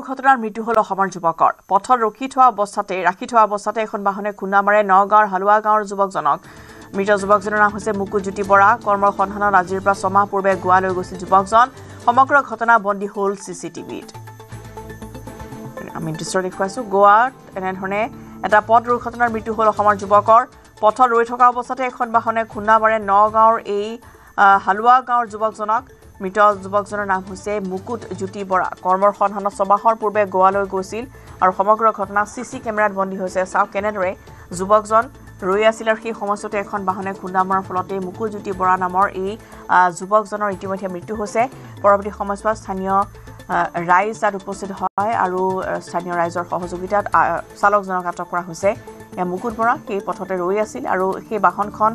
ঘটনাৰ মৃত্যু হল অসমৰ যুৱকৰ পথত ৰাখি থোৱা অৱস্থাতে এখন বাহনে খুন্দা মাৰে নগাঁৱৰ হালুৱা গাঁৱৰ যুৱকজনক মৃত যুৱকজনৰ নাম হৈছে মুকুট জ্যোতি বৰা কৰ্মৰ সন্ধানত আজিৰ পৰা 6 মাহ পূৰ্বে গোৱালৈ গৈছিল যুৱকজন সমগ্ৰ ঘটনা বন্দী হল চিচিটিভিত আমি দৃশ্য দেখুৱাইছো গোৱাত এনেধৰণে এটা পথ দুৰ্ঘটনাৰ মৃত্যু হল অসমৰ যুৱকৰ পথত ৰৈ থকা অৱস্থাতে এখন বাহনে খুন্দা মাৰে নগাঁৱৰ এই হালুৱা গাঁৱৰ যুৱকজনক মৃত যুৱকজনৰ নাম হৈছে মুকুট জ্যোতি বৰা কৰ্মৰ সন্ধানত 6 মাহৰ পূৰ্বে গোৱালৈ গৈছিল আৰু সমগ্ৰ ঘটনা চিচি কেমেৰাত বন্দী হৈছে চাওক কেনেদৰে যুৱকজন ৰৈ আছিল আৰু সেই সময়তে এখন বাহনে খুন্দা মৰাৰ ফলতে মুকুট জ্যোতি বৰা নামৰ এই যুৱকজনৰ ইতিমধ্যে মৃত্যু হৈছে পৰৱৰ্তী সময়ছোৱাত স্থানীয় ৰাইজ তাত উপস্থিত হয় আৰু স্থানীয় ৰাইজৰ সহযোগিতাত চালকজনক আটক কৰা হৈছে মুকুট বৰা সেই পথতে ৰৈ আছিল আৰু সেই বাহনখন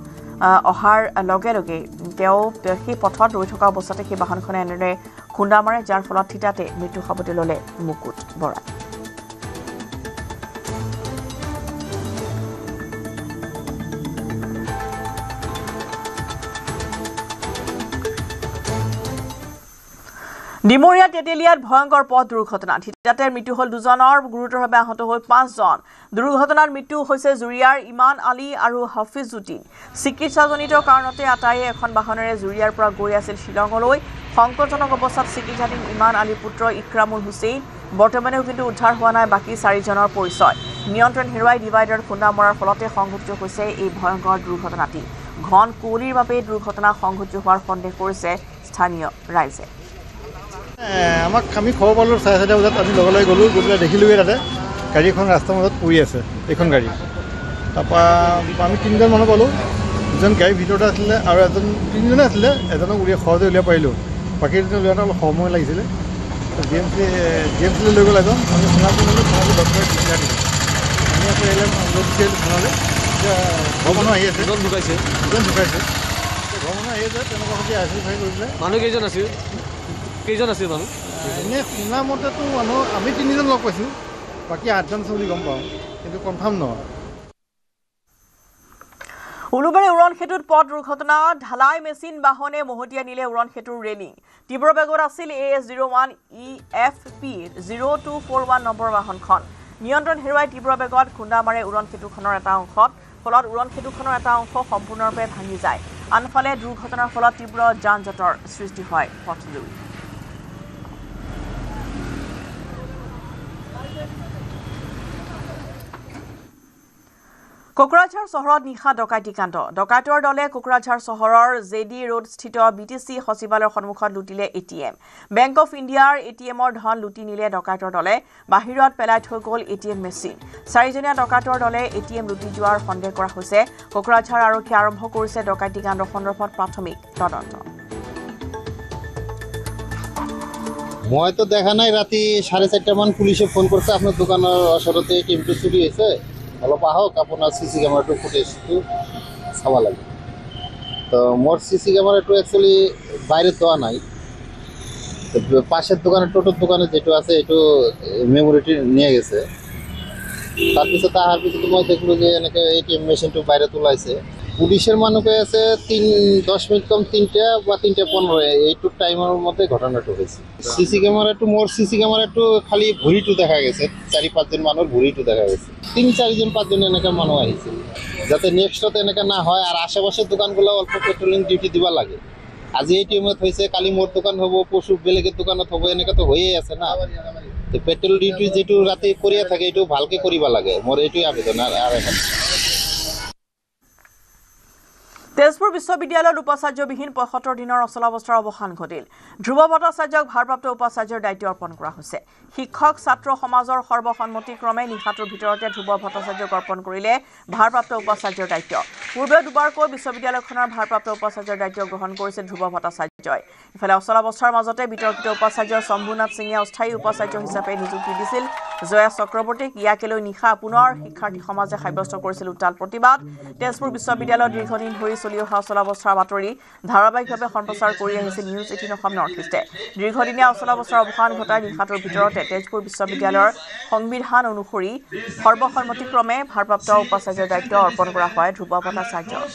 অহাৰ লগে লগে তেওঁ সেই পথত ৰৈ থকা অৱস্থাতে সেই বাহনখনে এনেদৰে খুন্দা মাৰে যাৰ ফলত থিতাতে মৃত্যু সাৱটি ল'লে মুকুট বৰা ডিমৰীয়া তেতেলিয়াত ভয়ংকৰ পথ দুৰ্ঘটনা থিতাতে মৃত্যু হল দুজনৰ গুৰুতৰভাৱে আহত হল 5জন দুৰ্ঘটনাত মৃত্যু হৈছে জুৰিয়াৰ ইমান আলী আৰু হাফিজউদ্দিন চিকিৎসাজনিত কাৰণতে আটায়ে এখন বাহনেৰে জুৰিয়াৰ পৰা গৈ আছিল শিলঙলৈ সংকটজনক অৱস্থাত চিকিৎসাধীন ইমান আলী পুত্ৰ ইক্ৰামুল হুছেইন বৰ্তমানেও কিন্তু উদ্ধাৰ হোৱা নাই বাকী 4জনৰ পৰিচয় নিয়ন্ত্ৰণ হেৰুৱাই ডিভাইডাৰ খুন্দা মৰাৰ ফলতে সংঘটিত হৈছে এই ভয়ংকৰ দুৰ্ঘটনাটি ঘন কুঁৱলীৰ বাবে দুৰ্ঘটনা সংঘটিত হোৱাৰ সন্দেহ কৰিছে স্থানীয় ৰাইজে আমাক আমি খবৰ পালোঁ 4:30 বজাত আমি লগলৈ গ'লোঁ গৈ পেলাই দেখিলোঁগৈ তাতে গাড়ীখন ৰাস্তাৰ মাজত পৰি আছে এইখন গাড়ী তাৰপৰা আমি 3জন মানুহ পালোঁ 2জন গাড়ীৰ ভিতৰতে আছিলে আৰু 3জনে আছিলে এজনক সহজে উলিয়াব পাৰিলোঁ বাকী 2জন উলিয়াওঁতে অলপ সময় লাগিছিলে জি এম চিলৈ লৈ গ'ল এজন আমি সোণাপুৰ গ'লোঁ সোণাপুৰ ডক্টৰে চিকিৎসা দিলোঁ আমি আকৌ এলেম লৈ গুচি সোণালে এতিয়া ঘৰ মানুহ আহি আছে দুজন ঢুকাইছে ঘৰ মানুহ আহি আছে তেনেকুৱা সৈতে আইচিফাই কৰি পেলাই মানুহ কেইজন আছিল মানুহ এনেই শুনা মতেতো মানুহ আমি 3জন লগ পাইছোঁ বাকী 8জন আছে বুলি গম পাওঁ কিন্তু কনফাৰ্ম নহয় উলুবাৰী উৰণ সেতুত পথ দুৰ্ঘটনা ঢালাই মেচিন বাহনে মহতিয়াই নিলে উৰণ সেতুৰ ৰেলিং তীব্ৰ বেগত আছিল AS01 EFP 0241 নম্বৰ বাহনখন নিয়ন্ত্ৰণ হেৰুৱাই তীব্ৰ বেগত খুন্দা মাৰে উৰণ সেতুখনৰ এটা অংশত ফলত উৰণ সেতুখনৰ এটা অংশ সম্পূৰ্ণৰূপে ভাঙি যায় আনফালে দুৰ্ঘটনাৰ ফলত তীব্ৰ যান-জঁটৰ সৃষ্টি হয় পথজুৰি কোকৰাঝাৰ চহৰত নিশা ডকাইতি কাণ্ড ডকাইতৰ দলে কোকৰাঝাৰ চহৰৰ জেডি ৰোড স্থিত BTC সচিবালয়ৰ সন্মুখত লুটিলে ATM বেংক অফ ইণ্ডিয়াৰ ATMৰ ধন লুটি নিলে ডকাইতৰ দলে বাহিৰত পেলাই থৈ গ'ল ATM মেচিন 4জনীয়া ডকাইতৰ দলে ATM লুটি যোৱাৰ সন্দেহ কৰা হৈছে কোকৰাঝাৰ আৰক্ষীয়ে আৰম্ভ কৰিছে ডকাইতি কাণ্ড সন্দৰ্ভত প্ৰাথমিক তদন্ত মই তো দেখা নাই ৰাতি 4:30 মান পুলিচে ফোন কৰিছে আপোনাৰ দোকানৰ ওচৰতে ATMটো চুৰি হৈছে অলপ আহক আপোনাৰ CC কেমেৰাটো ফুটেজটো চাব লাগে তো মোৰ CC কেমেৰাটো একচুয়ালি বাইরে তোয়া নাই পাশের দোকানে টোটোর দোকানে যেটা আছে এটো মেমোরিটি নিয়ে গেছে তারপিছত তাহার পিছতে মই দেখলো যে এনেকে ATM মেশিনটো বাইরে তোলাইছে পুলিশের মানুষে আছে 10 মিনিট কম 3টা বা 3:15 এইটু টাইমের মধ্যে ঘটনাটো হয়েছে CC ক্যামেরাটো মোর CC ক্যামেরাটো খালি ভুড়িটো দেখা গেছে 4-5 জন মানুষ ভুড়িটো দেখা গেছে 3-4 জন 5 জন এনেকা মানুষ আইছে যাতে নেক্সটতে এনেকা না হয় আর আশেপাশের দোকানগুলো অল্প পেট্রোলিং ডিউটি দিবা লাগে আজি ATMত হইছে কালি মোর দোকান হবো পশু বেলেগের দোকানত হবো এনেকা তো হয়েই আছে না তো পেট্রোল ডিউটি যেটু রাতে করিয়া থাকে এটু ভালকে করিবা লাগে মোর এটুই আবেদন আর এখন তেজপুৰ বিশ্ববিদ্যালয়ত উপাচাৰ্যবিহীন ৭৫ দিনৰ অচলাৱস্থাৰ অৱসান ঘটিল ধ্ৰুৱ ভট্টাচাৰ্যক ভাৰপ্ৰাপ্ত উপাচাৰ্যৰ দায়িত্ব অৰ্পণ কৰা হৈছে শিক্ষক ছাত্ৰ সমাজৰ সৰ্বসন্মতিক্ৰমে নিশাটোৰ ভিতৰতে ধ্ৰুৱ ভট্টাচাৰ্যক অৰ্পণ কৰিলে ভাৰপ্ৰাপ্ত উপাচাৰ্যৰ দায়িত্ব পূৰ্বে দুবাৰকৈ বিশ্ববিদ্যালয়খনৰ ভাৰপ্ৰাপ্ত উপাচাৰ্যৰ দায়িত্ব গ্ৰহণ কৰিছে ধ্ৰুৱ ভট্টাচাৰ্যই ইফালে অচলাৱস্থাৰ মাজতে বিতৰ্কিত উপাচাৰ্য শম্ভুনাথ সিঙে অস্থায়ী উপাচাৰ্য হিচাপে নিযুক্তি দিছিল জয়া চক্ৰৱৰ্তীক ইয়াকে লৈ নিশা পুনৰ শিক্ষাৰ্থী সমাজে সাব্যস্ত কৰিছিল উত্তাল প্ৰতিবাদ তেজপুৰ বিশ্ববিদ্যালয়ত দীৰ্ঘদিন ধৰি চলি অহা অচলাৱস্থাৰ বাতৰি ধাৰাবাহিকভাৱে সম্প্ৰচাৰ কৰি আহিছে নিউজ 18 অসম নৰ্থ ইষ্টে দীৰ্ঘদিনীয়া অচলাৱস্থাৰ অৱসান ঘটাই নিশাটোৰ ভিতৰতে তেজপুৰ বিশ্ববিদ্যালয়ৰ সংবিধান অনুসৰি সৰ্বসন্মতিক্ৰমে ভাৰপ্ৰাপ্ত উপাচাৰ্যৰ দায়িত্ব অৰ্পণ কৰা হয় ধ্ৰুৱ ভট্টাচাৰ্যক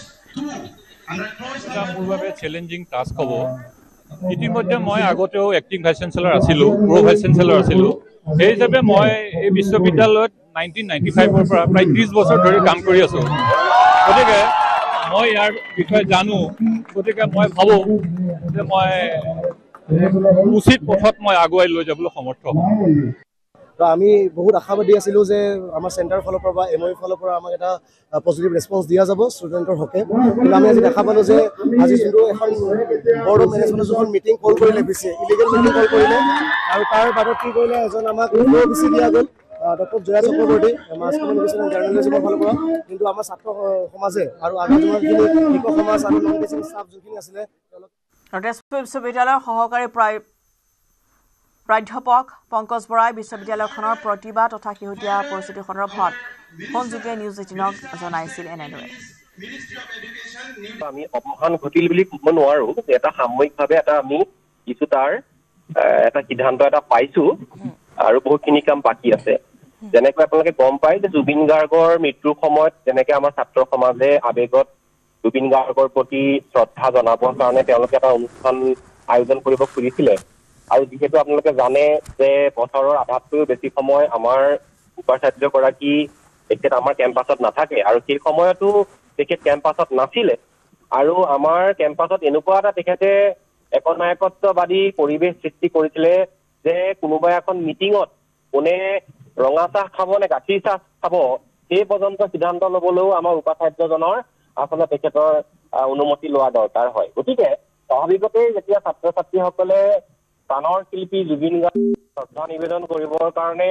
মোৰ বাবে চ্যালেঞ্জিং টাস্ক হ'ব ইতিমধ্যে মই আগতেও এক্টিং ভাইচ চেঞ্চেলৰ আছিলোঁ প্ৰ ভাইচ চেঞ্চেলৰ আছিলোঁ সেই হিচাপে মই এই বিশ্ববিদ্যালয়ত 1995 পৰা প্ৰায় 30 বছৰ ধৰি কাম কৰি আছো গতিকে মই ইয়াৰ বিষয়ে জানো গতিকে মই ভাবো যে মই উচিত পথত মই আগুৱাই লৈ যাবলৈ সমৰ্থ হ'ম তো আমি বহুত আশাবাদী আছিলোঁ যে আমাৰ চেণ্টাৰ ফালৰ পৰা বা MOE ফালৰ পৰা আমাক এটা পজিটিভ ৰেছপন্স দিয়া যাব ষ্টুডেণ্টৰ হকে কিন্তু আমি আজি দেখা পালোঁ যে আজি যোনটো এখন বৰ্ড অফ মেনেজমেণ্টৰ যোনখন মিটিং কল কৰিলে পিছে ইলিগেল মিটিং কল কৰিলে আৰু তাৰ বাদত কি কৰিলে এজন আমাক বেছি দিয়া গ'ল doctor Jaya Chakraborty mass communication and জাৰ্নেলিজিমৰ ফালৰ পৰা কিন্তু আমাৰ ছাত্ৰ সমাজে আৰু আগৰ যিখিনি শিক্ষক সমাজ আৰু নন টিচিং ষ্টাফ যোনখিনি আছিলে তেজপুৰ বিশ্ববিদ্যালয়ৰ সহকাৰী প্ৰাধ্যাপক পংকজ বৰাই বিশ্ববিদ্যালয়খনৰ প্ৰতিবাদ তথা শেহতীয়া পৰিস্থিতি সন্দৰ্ভত ফোনযোগে নিউজ 18ক জনাইছিল এনেদৰে আমি অপমান ঘটিল বুলি ক'ব নোৱাৰো এটা সাময়িকভাৱে এটা আমি কিছু তাৰ এটা সিদ্ধান্ত এটা পাইছো আৰু বহুতখিনি কাম বাকী আছে যেনেকৈ আপোনালোকে গম পায় যে জুবিন গাৰ্গৰ মৃত্যুৰ সময়ত যেনেকৈ আমাৰ ছাত্ৰ সমাজে আবেগত জুবিন গাৰ্গৰ প্ৰতি শ্ৰদ্ধা জনাবৰ কাৰণে তেওঁলোকে এটা অনুষ্ঠান আয়োজন কৰিব খুজিছিলে আৰু যিহেতু আপোনালোকে জানে যে বছৰৰ আধাতকৈও বেছি সময় আমাৰ উপাচাৰ্যগৰাকী তেখেত আমাৰ কেম্পাছত নাথাকে আৰু সেই সময়তো তেখেত কেম্পাছত নাছিলে আৰু আমাৰ কেম্পাছত এনেকুৱা এটা তেখেতে একনায়কত্ববাদী পৰিৱেশ সৃষ্টি কৰিছিলে যে কোনোবা এখন মিটিঙত কোনে ৰঙা চাহ খাব নে গাখীৰ চাহ খাব সেই পৰ্যন্ত সিদ্ধান্ত ল'বলৈও আমাৰ উপাচাৰ্যজনৰ আচলতে তেখেতৰ অনুমতি লোৱা দৰকাৰ হয় গতিকে স্বাভাৱিকতেই যেতিয়া ছাত্ৰ ছাত্ৰীসকলে প্ৰাণৰ শিল্পী জুবিন গাৰ্গক শ্ৰদ্ধা নিবেদন কৰিবৰ কাৰণে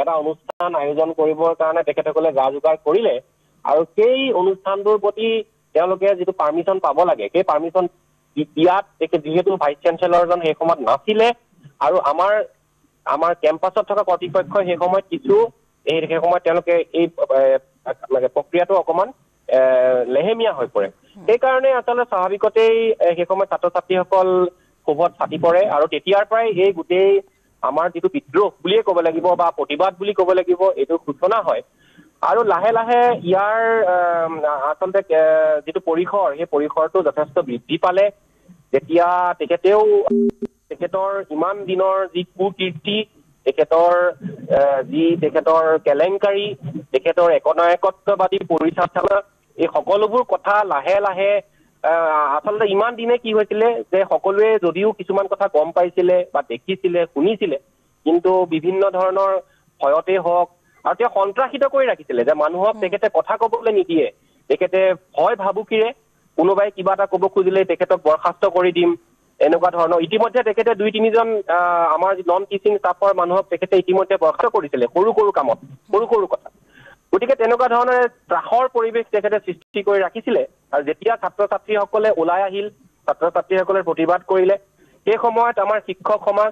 এটা অনুষ্ঠান আয়োজন কৰিবৰ কাৰণে তেখেতসকলে যা যোগাৰ কৰিলে আৰু সেই অনুষ্ঠানটোৰ প্ৰতি তেওঁলোকে যিটো পাৰ্মিশ্যন পাব লাগে সেই পাৰ্মিশ্যন দিয়াত তেখেত যিহেতু ভাইচ চেঞ্চেলৰজন সেই সময়ত নাছিলে আৰু আমাৰ কেম্পাছত থকা কৰ্তৃপক্ষই সেই সময়ত কিছু সেই সময়ত তেওঁলোকে এই প্ৰক্ৰিয়াটো অকণমান লেহেমীয়া হৈ পৰে সেইকাৰণে আচলতে স্বাভাৱিকতেই সেই সময়ত ছাত্ৰ ছাত্ৰীসকল ক্ষোভত ফাটি পৰে আৰু তেতিয়াৰ পৰাই এই গোটেই আমাৰ যিটো বিদ্ৰোহ বুলিয়ে ক'ব লাগিব বা প্ৰতিবাদ বুলি ক'ব লাগিব এইটো সূচনা হয় আৰু লাহে লাহে ইয়াৰ আচলতে যিটো পৰিসৰ সেই পৰিসৰটো যথেষ্ট বৃদ্ধি পালে যেতিয়া তেখেতৰ ইমান দিনৰ যি কুকীৰ্তি তেখেতৰ কেলেংকাৰী তেখেতৰ একনায়কত্ববাদী পৰিচালনা এই সকলোবোৰ কথা লাহে লাহে আচলতে ইমান দিনে কি হৈছিলে যে সকলোৱে যদিও কিছুমান কথা গম পাইছিলে বা দেখিছিলে শুনিছিলে কিন্তু বিভিন্ন ধৰণৰ ভয়তেই হওক আৰু তেওঁ সন্ত্ৰাসিত কৰি ৰাখিছিলে যে মানুহক তেখেতে কথা ক'বলৈ নিদিয়ে তেখেতে ভয় ভাবুকিৰে কোনোবাই কিবা এটা ক'ব খুজিলে তেখেতক বৰখাস্ত কৰি দিম এনেকুৱা ধৰণৰ ইতিমধ্যে তেখেতে 2-3জন আমাৰ নন টিচিং ষ্টাফৰ মানুহক তেখেতে ইতিমধ্যে বৰখাস্ত কৰিছিলে সৰু কামত সৰু কথা গতিকে তেনেকুৱা ধৰণৰ ত্ৰাসৰ পৰিৱেশ তেখেতে সৃষ্টি কৰি ৰাখিছিলে আৰু যেতিয়া ছাত্ৰ ছাত্ৰীসকলে ওলাই আহিল ছাত্ৰ ছাত্ৰীসকলে প্ৰতিবাদ কৰিলে সেই সময়ত আমাৰ শিক্ষক সমাজ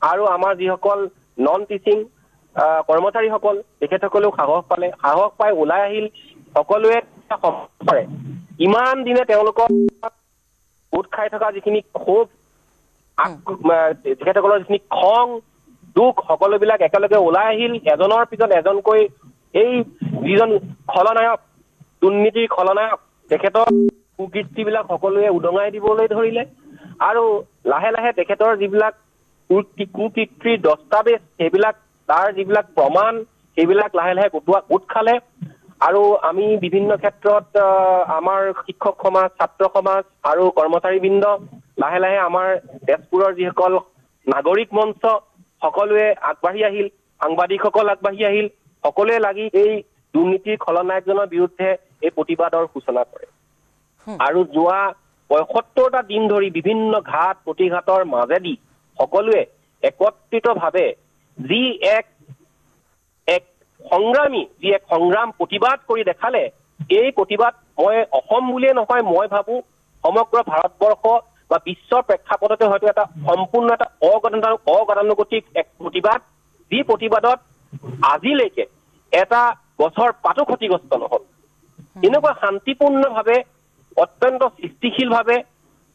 আৰু আমাৰ যিসকল নন টিচিং কৰ্মচাৰীসকল তেখেতসকলেও সাহস পাই ওলাই আহিল সকলোৱে পাৰে ইমান দিনে তেওঁলোকৰ গোট খাই থকা যিখিনি ক্ষোভ তেখেতসকলৰ যিখিনি খং দুখ সকলোবিলাক একেলগে ওলাই আহিল এজনৰ পিছত এজনকৈ এই যিজন খলনায়ক দুৰ্নীতিৰ খলনায়ক তেখেতৰ কুকীৰ্তিবিলাক সকলোৱে উদঙাই দিবলৈ ধৰিলে আৰু লাহে লাহে তেখেতৰ যিবিলাক কুকীৰ্তিৰ দস্তাবেজ সেইবিলাক তাৰ যিবিলাক প্ৰমাণ সেইবিলাক লাহে লাহে গোট খালে আৰু আমি বিভিন্ন ক্ষেত্ৰত আমাৰ শিক্ষক সমাজ ছাত্ৰ সমাজ আৰু কৰ্মচাৰীবৃন্দ লাহে লাহে আমাৰ তেজপুৰৰ যিসকল নাগৰিক মঞ্চ সকলোৱে আগবাঢ়ি আহিল সাংবাদিকসকল আগবাঢ়ি আহিল সকলোৱে লাগি এই দুৰ্নীতিৰ খলনায়কজনৰ বিৰুদ্ধে এই প্ৰতিবাদৰ সূচনা কৰে আৰু যোৱা ৭৫টা দিন ধৰি বিভিন্ন ঘাট প্ৰতিঘাটৰ মাজেদি সকলোৱে একত্ৰিতভাৱে যি এক সংগ্ৰাম প্ৰতিবাদ কৰি দেখালে এই প্ৰতিবাদ মই অসম বুলিয়ে নহয় মই ভাবো সমগ্ৰ ভাৰতবৰ্ষ বা বিশ্বৰ প্ৰেক্ষাপটতে হয়তো এটা সম্পূৰ্ণ এটা অগতানুগতিক এক প্ৰতিবাদ যি প্ৰতিবাদত আজিলৈকে এটা গছৰ পাতো ক্ষতিগ্ৰস্ত নহল এনেকুৱা শান্তিপূৰ্ণভাৱে অত্যন্ত সৃষ্টিশীলভাৱে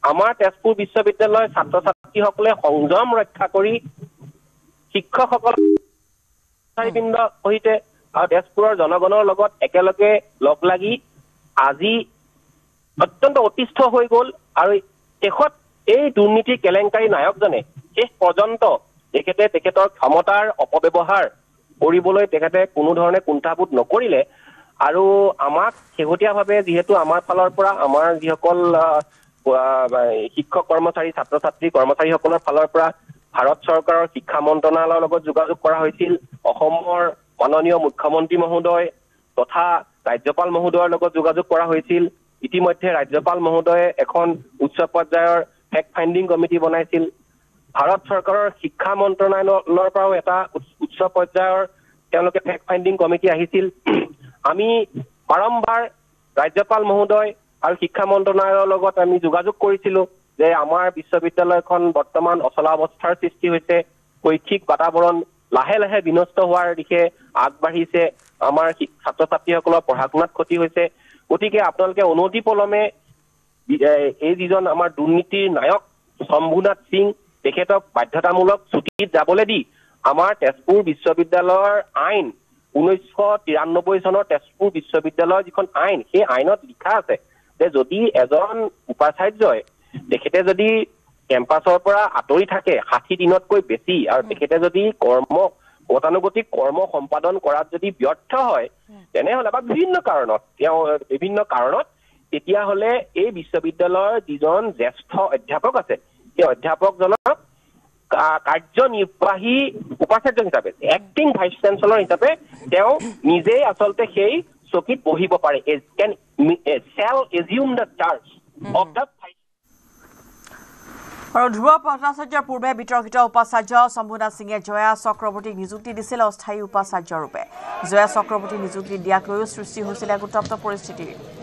আমাৰ তেজপুৰ বিশ্ববিদ্যালয়ৰ ছাত্ৰ ছাত্ৰীসকলে সংযম ৰক্ষা কৰি শিক্ষকসকল সহিতে আৰু তেজপুৰৰ জনগণৰ লগত একেলগে লগ লাগি আজি অত্যন্ত অতিষ্ঠ হৈ গ'ল আৰু শেষত এই দুৰ্নীতিৰ কেলেংকাৰী নায়কজনে শেষ পৰ্যন্ত তেখেতৰ ক্ষমতাৰ অপব্যৱহাৰ কৰিবলৈ তেখেতে কোনো ধৰণে কুণ্ঠাবোধ নকৰিলে আৰু আমাক শেহতীয়াভাৱে যিহেতু আমাৰ ফালৰ পৰা আমাৰ যিসকল শিক্ষক কৰ্মচাৰী ছাত্ৰ ছাত্ৰী কৰ্মচাৰীসকলৰ ফালৰ পৰা ভাৰত চৰকাৰৰ শিক্ষা মন্ত্ৰণালয়ৰ লগত যোগাযোগ কৰা হৈছিল অসমৰ মাননীয় মুখ্যমন্ত্ৰী মহোদয় তথা ৰাজ্যপাল মহোদয়ৰ লগত যোগাযোগ কৰা হৈছিল ইতিমধ্যে ৰাজ্যপাল মহোদয়ে এখন উচ্চ পৰ্যায়ৰ ফেক্ট ফাইণ্ডিং কমিটি বনাইছিল ভাৰত চৰকাৰৰ শিক্ষা মন্ত্ৰণালয়ৰ পৰাও এটা উচ্চ পৰ্যায়ৰ তেওঁলোকে ফেক্ট ফাইণ্ডিং কমিটি আহিছিল আমি বাৰম্বাৰ ৰাজ্যপাল মহোদয় আৰু শিক্ষা মন্ত্ৰণালয়ৰ লগত আমি যোগাযোগ কৰিছিলো যে আমাৰ বিশ্ববিদ্যালয়খন বৰ্তমান অচলা অৱস্থাৰ সৃষ্টি হৈছে শৈক্ষিক বাতাবৰণ লাহে লাহে বিনষ্ট হোৱাৰ দিশে আগবাঢ়িছে আমাৰ ছাত্ৰ ছাত্ৰীসকলৰ পঢ়া শুনাত ক্ষতি হৈছে গতিকে আপোনালোকে অনতি পলমে এই যিজন আমাৰ দুৰ্নীতিৰ নায়ক শম্ভুনাথ সিং তেখেতক বাধ্যতামূলক ছুটিত যাবলৈ দি আমাৰ তেজপুৰ বিশ্ববিদ্যালয়ৰ আইন 1993 চনৰ তেজপুৰ বিশ্ববিদ্যালয়ৰ যিখন আইন সেই আইনত লিখা আছে যে যদি এজন উপাচাৰ্যই তেখেতে যদি কেম্পাছৰ পৰা আঁতৰি থাকে 60 দিনতকৈ বেছি আৰু তেখেতে যদি গতানুগতিক কৰ্ম সম্পাদন কৰাত যদি ব্যৰ্থ হয় তেনেহ'লে বা বিভিন্ন কাৰণত তেতিয়াহ'লে এই বিশ্ববিদ্যালয়ৰ যিজন জ্যেষ্ঠ অধ্যাপক আছে সেই অধ্যাপকজনক কাৰ্যনিৰ্বাহী উপাচাৰ্য হিচাপে এক্টিং ভাইচ চেঞ্চেলৰ হিচাপে তেওঁ নিজেই আচলতে সেই চকীত বহিব পাৰে can shall assume the charge of the আৰু ধ্ৰুৱ ভট্টাচাৰ্যৰ পূৰ্বে বিতৰ্কিত উপাচাৰ্য শম্ভুনাথ সিঙে জয়া চক্ৰৱৰ্তীক নিযুক্তি দিছিল অস্থায়ী উপাচাৰ্য ৰূপে জয়া চক্ৰৱৰ্তী নিযুক্তি দিয়াক লৈও সৃষ্টি হৈছিল এক উত্তপ্ত পৰিস্থিতিৰ